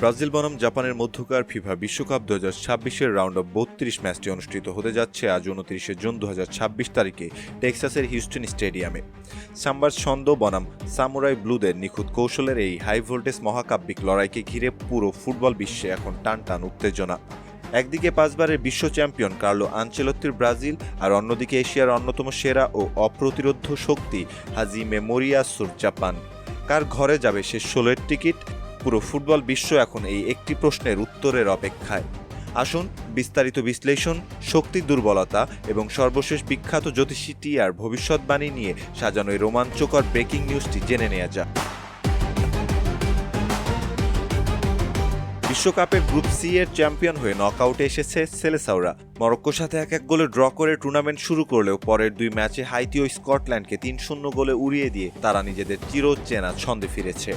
Brazil বনাম জাপানের মধ্যকার ফিফা বিশ্বকাপ 2026-এর রাউন্ড অফ 32 ম্যাচটি অনুষ্ঠিত হতে যাচ্ছে আজ 29 জুন 2026 তারিখে টেক্সাসের হিউস্টন স্টেডিয়ামে। সাম্বার ছন্দ বনাম সামুরাই ব্লুদের নিখুঁত কৌশলের এই হাই ভোল্টেজ মহাকাব্যিক লড়াইকে ঘিরে পুরো ফুটবল বিশ্বে এখন টান টান উত্তেজনা। একদিকে 5 বারের বিশ্ব চ্যাম্পিয়ন কার্লো আনচেলত্তির ব্রাজিল, আর অন্যদিকে এশিয়ার অন্যতম সেরা ও অপ্রতিরোধ্য শক্তি হাজিমে মোরিয়াসুর জাপান। কার ঘরে যাবে শেষ 16-এর টিকিট? পুরো ফুটবল বিশ্ব এখন এই একটি প্রশ্নের উত্তরের অপেক্ষায়। আসুন বিস্তারিত বিশ্লেষণ, শক্তি দুর্বলতা এবং সর্বশেষ বিখ্যাত জ্যোতিষী টিয়ার ভবিষ্যৎবাণী নিয়ে সাজানো এই রোমাঞ্চকর ব্রেকিং নিউজটি জেনে নেওয়া যাক। বিশ্বকাপের গ্রুপ সি এর চ্যাম্পিয়ন হয়ে নকআউটে এসেছে সেলেসাওরা। মরক্কোর সাথে 1-1 গোলে ড্র করে টুর্নামেন্ট শুরু করলেও পরের 2 ম্যাচে হাইতি ও স্কটল্যান্ডকে 3-0 গোলে উড়িয়ে দিয়ে তারা নিজেদের চিরচেনা ছন্দে ফিরেছে।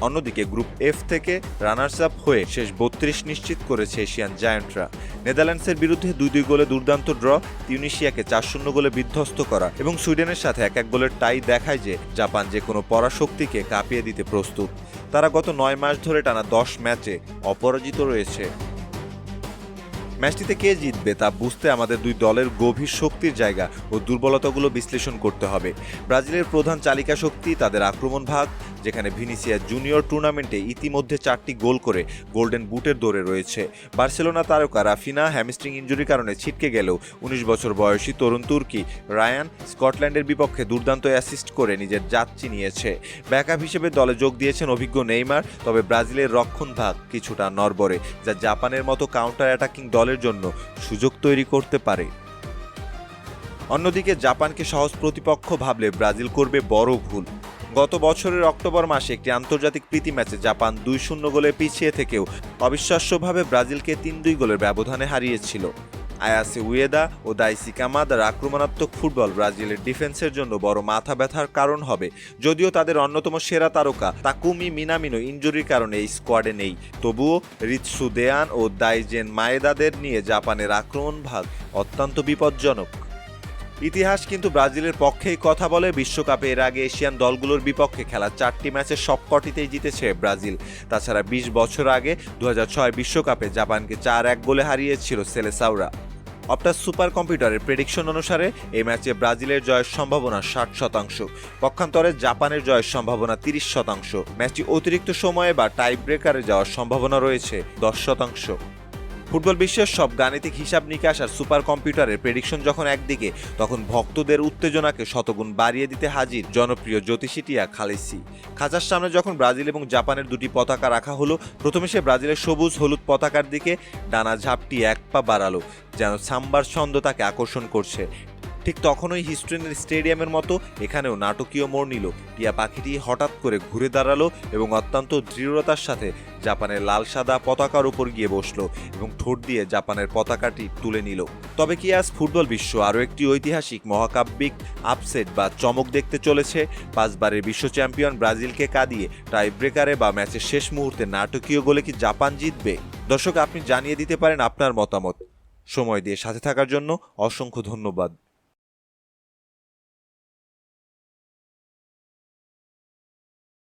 অন্যদিকে গ্রুপ এফ থেকে রানার্স আপ হয়ে শেষ 32 নিশ্চিত করেছে এশিয়ান জায়ান্টরা। নেদারল্যান্ডসের বিরুদ্ধে 2-2 গোলে দুর্দান্ত ড্র, তিউনিশিয়াকে 4-0 গোলে বিধ্বস্ত করা এবং সুইডেনের সাথে 1-1 গোলের টাই দেখায় যে জাপান যে কোনো পরাশক্তিকে কাঁপিয়ে দিতে প্রস্তুত। তারা গত 9 মাস ধরে টানা 10 ম্যাচে অপরাজিত রয়েছে। ম্যাচটিতে কে জিতবে তা বুঝতে আমাদের দুই দলের গভীর শক্তির জায়গা ও দুর্বলতাগুলো বিশ্লেষণ করতে হবে। ব্রাজিলের প্রধান চালিকা শক্তি তাদের আক্রমণ ভাগ, যেখানে ভিনিসিয়াস জুনিয়র টুর্নামেন্টে ইতিমধ্যে 4টি গোল করে গোল্ডেন বুটের দৌড়ে রয়েছে। বার্সেলোনা তারকা রাফিনা হ্যামস্ট্রিং ইনজুরির কারণে ছিটকে গেলেও 19 বছর বয়সী তরুণ তুর্কি রায়ান স্কটল্যান্ডের বিপক্ষে দুর্দান্ত অ্যাসিস্ট করে নিজের জাত চিনিয়েছে। ব্যাকআপ হিসেবে দলে যোগ দিয়েছেন অভিজ্ঞ নেইমার। তবে ব্রাজিলের রক্ষণ ভাগ কিছুটা নড়বড়ে, যা জাপানের মতো কাউন্টার অ্যাটাকিং দলের জন্য সুযোগ তৈরি করতে পারে। অন্যদিকে জাপানকে সহজ প্রতিপক্ষ ভাবলে ব্রাজিল করবে বড় ভুল। গত বছরের অক্টোবর মাসে একটি আন্তর্জাতিক প্রীতি ম্যাচে জাপান 2-0 গোলে পিছিয়ে থেকেও অবিশ্বাস্যভাবে ব্রাজিলকে 3-2 গোলের ব্যবধানে হারিয়েছিল। আয়াসে উয়েদা ও দাইসি কামাদার আক্রমণাত্মক ফুটবল ব্রাজিলের ডিফেন্সের জন্য বড় মাথা ব্যথার কারণ হবে। যদিও তাদের অন্যতম সেরা তারকা তাকুমি মিনামিনো ইনজুরির কারণে এই স্কোয়াডে নেই, তবুও রিৎসু দেয়ান ও দাইজেন মায়েদাদের নিয়ে জাপানের আক্রমণ ভাগ অত্যন্ত বিপজ্জনক। ইতিহাস কিন্তু ব্রাজিলের পক্ষেই কথা বলে। বিশ্বকাপে এর আগে এশিয়ান দলগুলোর বিপক্ষে খেলা 4টি ম্যাচের সবকটিতেই জিতেছে ব্রাজিল। তাছাড়া 20 বছর আগে 2006 বিশ্বকাপে জাপানকে 4-1 গোলে হারিয়েছিল সেলেসাওরা। অপটাস সুপার কম্পিউটারের প্রেডিকশন অনুসারে এই ম্যাচে ব্রাজিলের জয়ের সম্ভাবনা 60%, পক্ষান্তরে জাপানের জয়ের সম্ভাবনা 30%। ম্যাচটি অতিরিক্ত সময়ে বা টাই ব্রেকারে যাওয়ার সম্ভাবনা রয়েছে 10%। ফুটবল বিশ্বের সব গাণিতিক হিসাব নিকাশ আর সুপার কম্পিউটারের প্রেডিকশন যখন একদিকে, তখন ভক্তদের উত্তেজনাকে শতগুণ বাড়িয়ে দিতে হাজির জনপ্রিয় জ্যোতিষী টিয়া খালেসি। খাঁচার সামনে যখন ব্রাজিল এবং জাপানের দুটি পতাকা রাখা হলো, প্রথমে সে ব্রাজিলের সবুজ হলুদ পতাকার দিকে ডানা ঝাপটি 1 পা বাড়ালো, যেন সাম্বার ছন্দ তাকে আকর্ষণ করছে। ঠিক তখনই হিস্টনের স্টেডিয়ামের মতো এখানেও নাটকীয় মোড় নিল। টিয়া পাখিটি হঠাৎ করে ঘুরে দাঁড়ালো এবং অত্যন্ত দৃঢ়তার সাথে জাপানের লাল সাদা পতাকার উপর গিয়ে বসলো এবং ঠোঁট দিয়ে জাপানের পতাকাটি তুলে নিল। তবে কি আজ ফুটবল বিশ্ব আরও একটি ঐতিহাসিক মহাকাব্যিক আপসেট বা চমক দেখতে চলেছে? 5 বারের বিশ্ব চ্যাম্পিয়ন ব্রাজিলকে কাঁদিয়ে টাই ব্রেকারে বা ম্যাচের শেষ মুহূর্তে নাটকীয় গোলে কি জাপান জিতবে? দর্শক, আপনি জানিয়ে দিতে পারেন আপনার মতামত। সময় দিয়ে সাথে থাকার জন্য অসংখ্য ধন্যবাদ।